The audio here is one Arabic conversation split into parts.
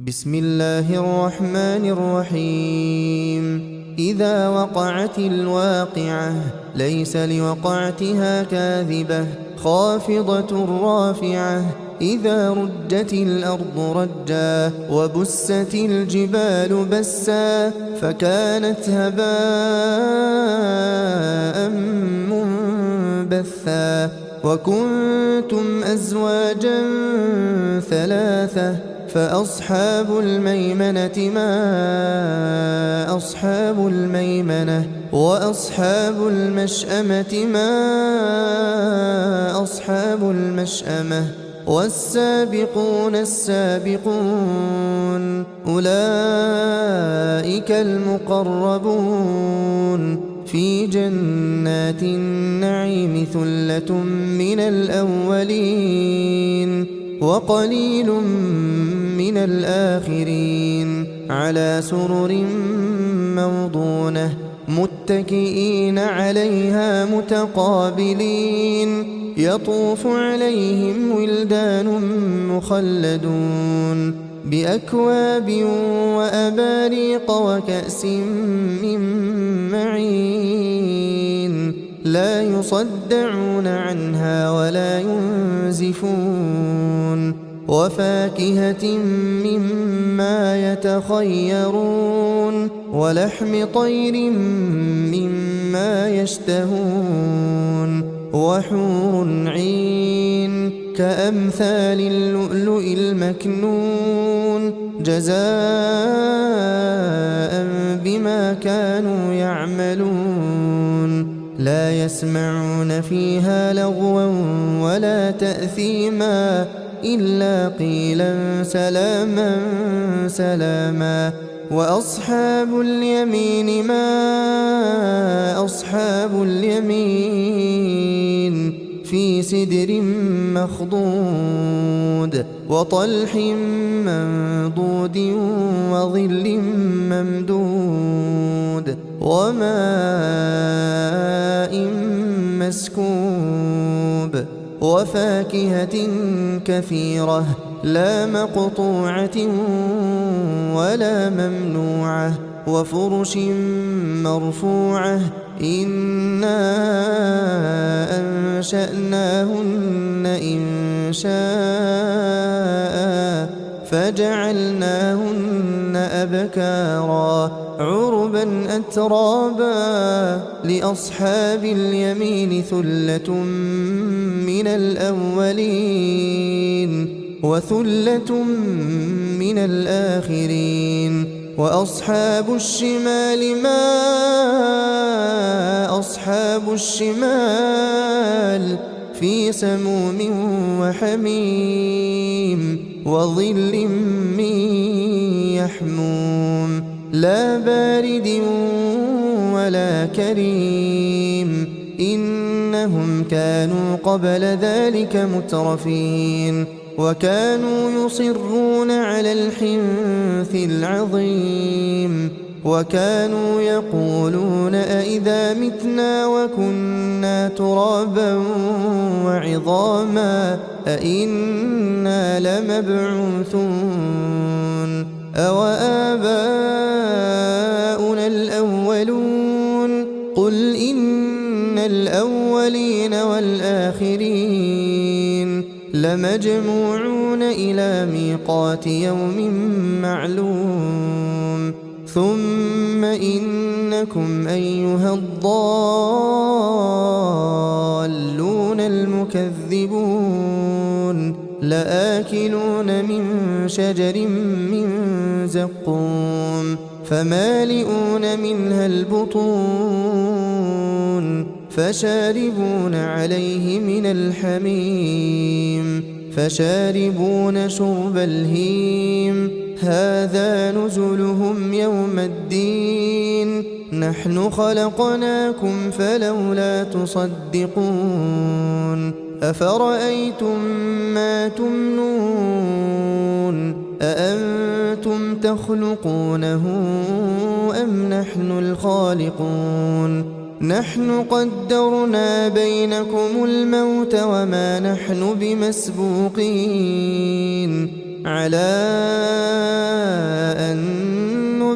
بسم الله الرحمن الرحيم إذا وقعت الواقعة ليس لوقعتها كاذبة خافضة رافعة إذا رجت الأرض رجا وبست الجبال بسا فكانت هباء منبثا وكنتم أزواجا ثلاثة فأصحاب الميمنة ما أصحاب الميمنة وأصحاب المشأمة ما أصحاب المشأمة والسابقون السابقون أولئك المقربون في جنات النعيم ثلة من الأولين وقليل من الآخرين على سرر موضونة متكئين عليها متقابلين يطوف عليهم ولدان مخلدون بأكواب وأباريق وكأس من معين لا يصدعون عنها ولا ينزفون وفاكهة مما يتخيرون ولحم طير مما يشتهون وحور عين كأمثال اللؤلؤ المكنون جزاء بما كانوا يعملون لا يسمعون فيها لغوا ولا تأثيما إلا قيلا سلاما سلاما وأصحاب اليمين ما أصحاب اليمين في سدر مخضود وطلح منضود وظل ممدود وماء مسكوب وفاكهة كثيرة لا مقطوعة ولا ممنوعة وفرش مرفوعة إنا أنشأناهن إنشاء فجعلناهن أبكارا عربا أترابا لأصحاب اليمين ثلة من الأولين وثلة من الآخرين وأصحاب الشمال ما أصحاب الشمال في سموم وحميم وظل من يحموم لا بارد ولا كريم إنهم كانوا قبل ذلك مترفين وكانوا يصرون على الحنث العظيم وكانوا يقولون أئذا متنا وكنا ترابا وعظاما أئنا لمبعوثون أوآباؤنا الأولون قل إن الأولين والآخرين لمجموعون إلى ميقات يوم معلوم ثم إنكم أيها الضالون المكذبون لآكلون من شجر من زقوم فمالئون منها البطون فشاربون عليه من الحميم فشاربون شرب الهيم هذا نزلهم يوم الدين نحن خلقناكم فلولا تصدقون أفرأيتم ما تمنون أأنتم تخلقونه أم نحن الخالقون نحن قدرنا بينكم الموت وما نحن بمسبوقين على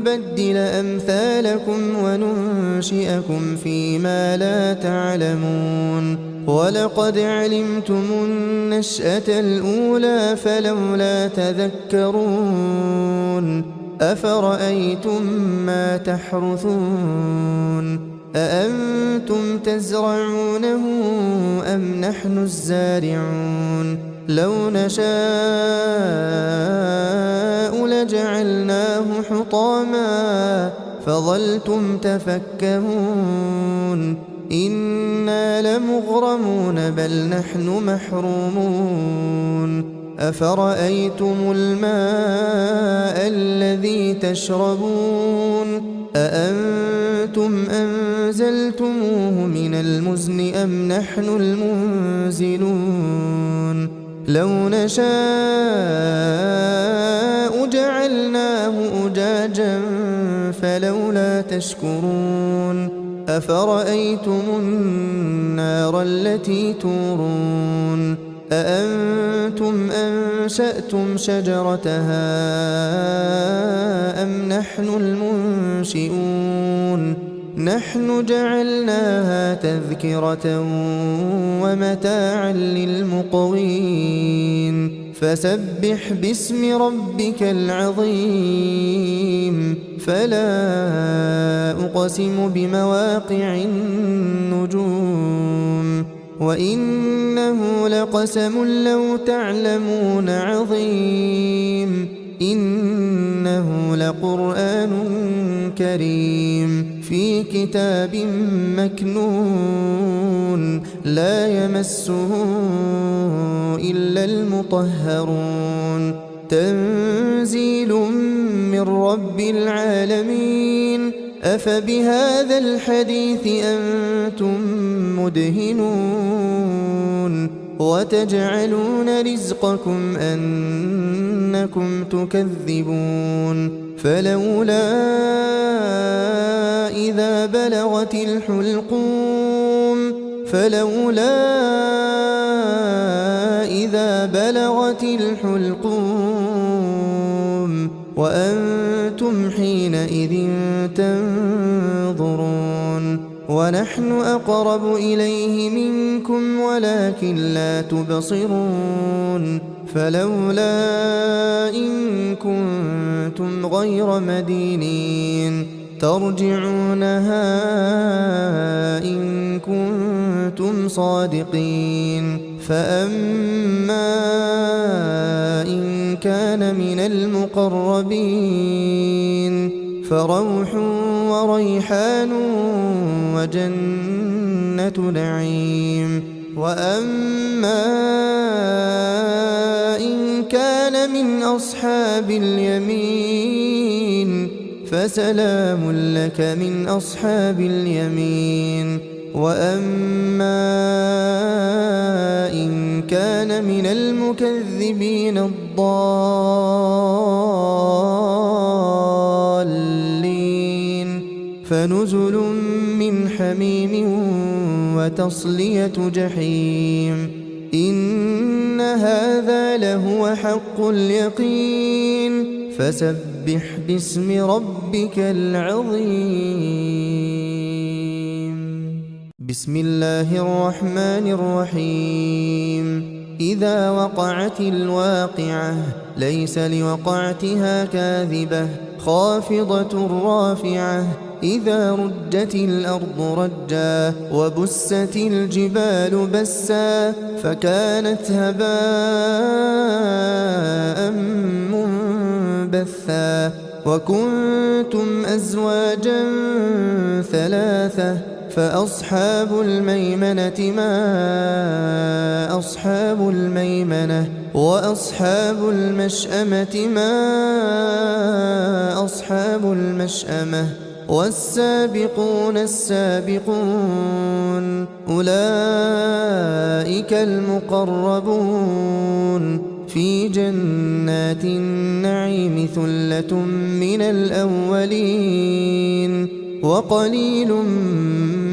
نبدل أمثالكم وننشئكم فيما لا تعلمون ولقد علمتم النشأة الأولى فلولا تذكرون أفرأيتم ما تحرثون أأنتم تزرعونه أم نحن الزارعون لو نشاء لجعلناه حطاما فظلتم تفكهون إنا لمغرمون بل نحن محرومون أفرأيتم الماء الذي تشربون أأنتم أنزلتموه من المزن أم نحن المنزلون لو نشاء جعلناه أجاجا فلولا تشكرون أفرأيتم النار التي تورون أأنتم أنشأتم شجرتها أم نحن المنشئون نحن جعلناها تذكرة ومتاعا للمقوين فسبح باسم ربك العظيم فلا أقسم بمواقع النجوم وإنه لقسم لو تعلمون عظيم إنه لقرآن كريم في كتاب مكنون لا يمسه إلا المطهرون تنزيل من رب العالمين أفبهذا الحديث أنتم مدهنون وتجعلون رزقكم أنكم تكذبون فلولا إذا بلغت الحلقوم وأنتم حينئذ تنظرون ونحن أقرب إليه منكم ولكن لا تبصرون فلولا إن كنتم غير مدينين ترجعونها إن كنتم صادقين فأما إن كان من المقربين فروح وريحان وجنة نعيم وأما إن كان من أصحاب اليمين فسلام لك من أصحاب اليمين وأما إن كان من المكذبين الضالين فنزل من حميم وتصلية جحيم إن هذا لهو حق اليقين فسبح باسم ربك العظيم بسم الله الرحمن الرحيم إذا وقعت الواقعة ليس لوقعتها كاذبة خافضة رافعة إذا رجت الأرض رجا وبست الجبال بسا فكانت هباء منبثا وكنتم أزواجا ثلاثة فأصحاب الميمنة ما أصحاب الميمنة وأصحاب المشأمة ما أصحاب المشأمة والسابقون السابقون أولئك المقربون في جنات النعيم ثلة من الأولين وقليل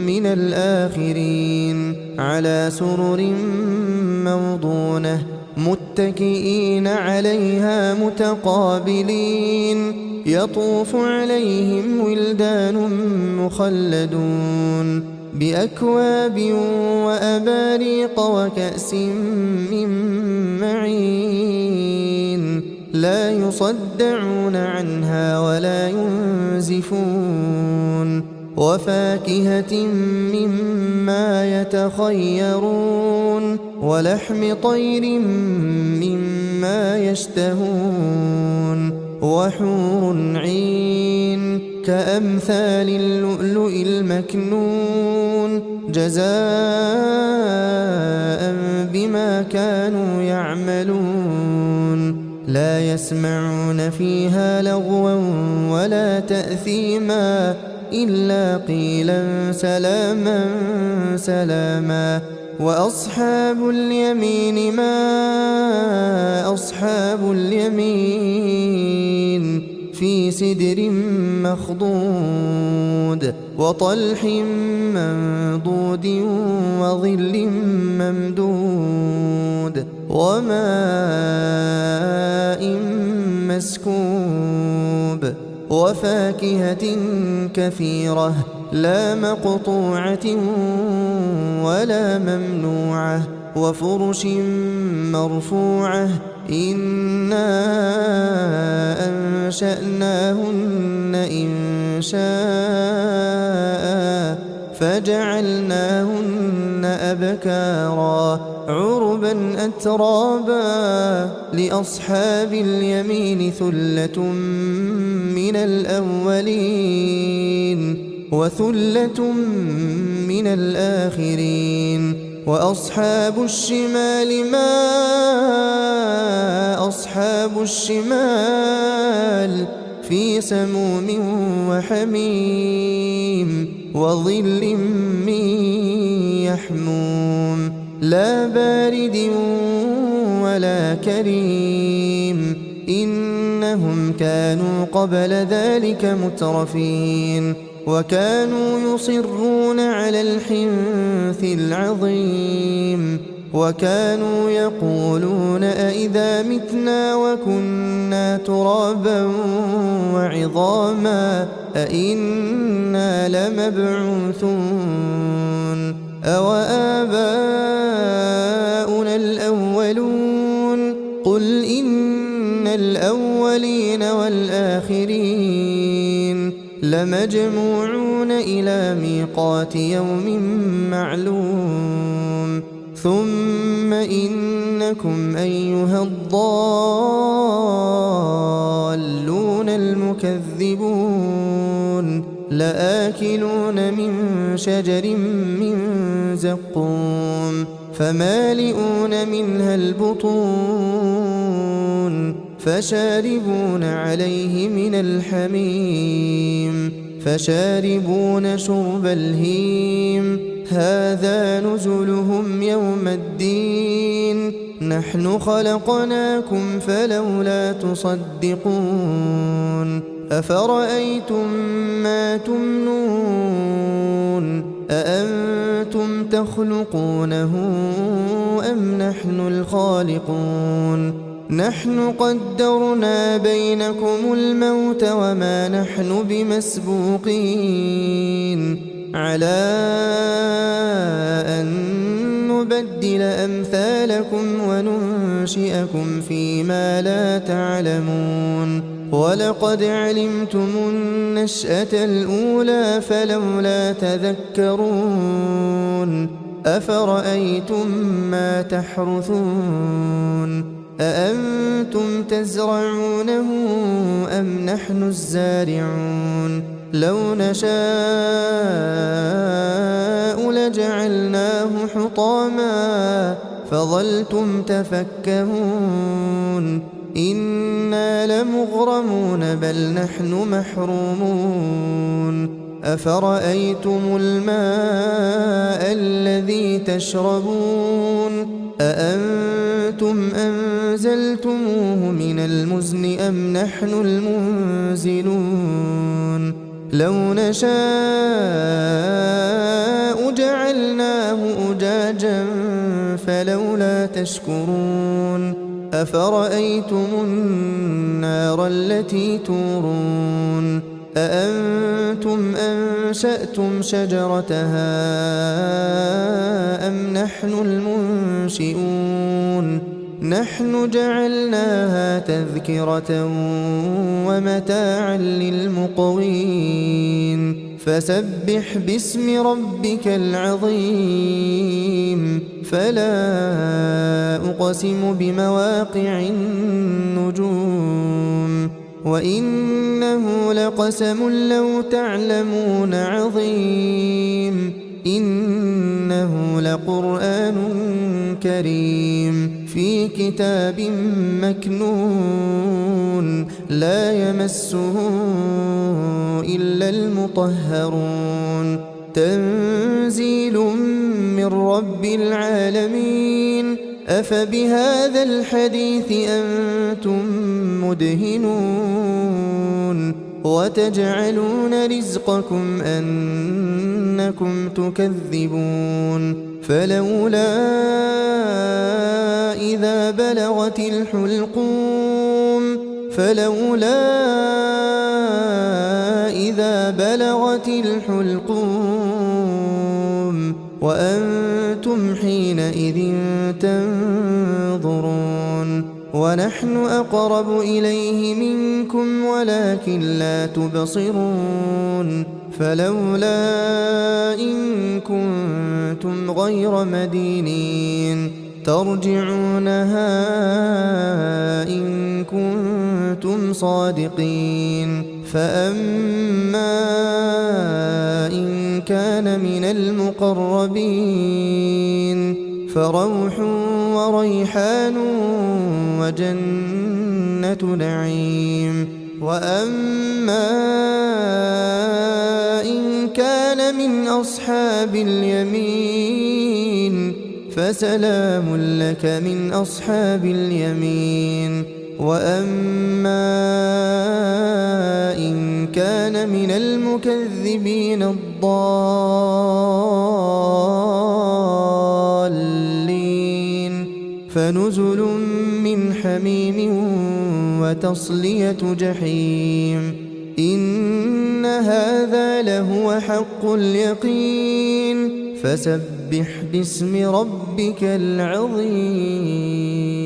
من الآخرين على سرر موضونة متكئين عليها متقابلين يطوف عليهم ولدان مخلدون بأكواب وأباريق وكأس من معين لا يصدعون عنها ولا ينزفون وفاكهة مما يتخيرون ولحم طير مما يشتهون وحور عين كأمثال اللؤلؤ المكنون جزاء بما كانوا يعملون لا يسمعون فيها لغوا ولا تأثيما إلا قيلا سلاما سلاما وأصحاب اليمين ما أصحاب اليمين في سدر مخضود وطلح منضود وظل ممدود وماء مسكوب وفاكهة كثيرة لا مقطوعة ولا ممنوعة وفرش مرفوعة إنا أنشأناهن إنشاء فجعلناهن أبكارا عربا أترابا لأصحاب اليمين ثلة من الأولين وثلة من الآخرين وأصحاب الشمال ما أصحاب الشمال في سموم وحميم وظل من يحموم لا بارد ولا كريم إنهم كانوا قبل ذلك مترفين وكانوا يصرون على الحنث العظيم وكانوا يقولون أئذا متنا وكنا ترابا وعظاما أئنا لمبعوثون أوآباؤنا الأولون قل إن الأولين والآخرين لمجموعون إلى ميقات يوم معلوم ثم إنكم أيها الضالون المكذبون لآكلون من شجر من زقوم فمالئون منها البطون فشاربون عليه من الحميم فشاربون شرب الهيم هذا نزلهم يوم الدين نحن خلقناكم فلولا تصدقون أفرأيتم ما تمنون أأنتم تخلقونه أم نحن الخالقون نحن قدرنا بينكم الموت وما نحن بمسبوقين على أن نبدل أمثالكم وننشئكم فيما لا تعلمون ولقد علمتم النشأة الأولى فلولا تذكرون أفرأيتم ما تحرثون أأنتم تزرعونه أم نحن الزارعون لو نشاء لجعلناه حطاما فظلتم تفكهون إنا لمغرمون بل نحن محرومون أفرأيتم الماء الذي تشربون أأنتم أنزلتموه من المزن أم نحن المنزلون لو نشاء جعلناه أجاجا فلولا تشكرون أفرأيتم النار التي تورون أأنتم أنشأتم شجرتها أم نحن المنشئون نحن جعلناها تذكرة ومتاعا للمقوين فسبح باسم ربك العظيم فلا أقسم بمواقع النجوم وإنه لقسم لو تعلمون عظيم إنه لقرآن كريم في كتاب مكنون لا يمسه إلا المطهرون تنزيل من رب العالمين أفبهذا الحديث أنتم مدهنون وتجعلون رزقكم أنكم تكذبون فلولا إذا بلغت الحلقوم وأنتم حينئذ تنظرون ونحن أقرب إليه منكم ولكن لا تبصرون فلولا إن كنتم غير مدينين ترجعونها إن كنتم صادقين فأما إن كان من المقربين فروح وريحان وجنة نعيم وأما إن كان من أصحاب اليمين فسلام لك من أصحاب اليمين وأما إن كان من المكذبين الضالين فنزل من حميم وتصلية جحيم إن هذا لهو حق اليقين فسبح باسم ربك العظيم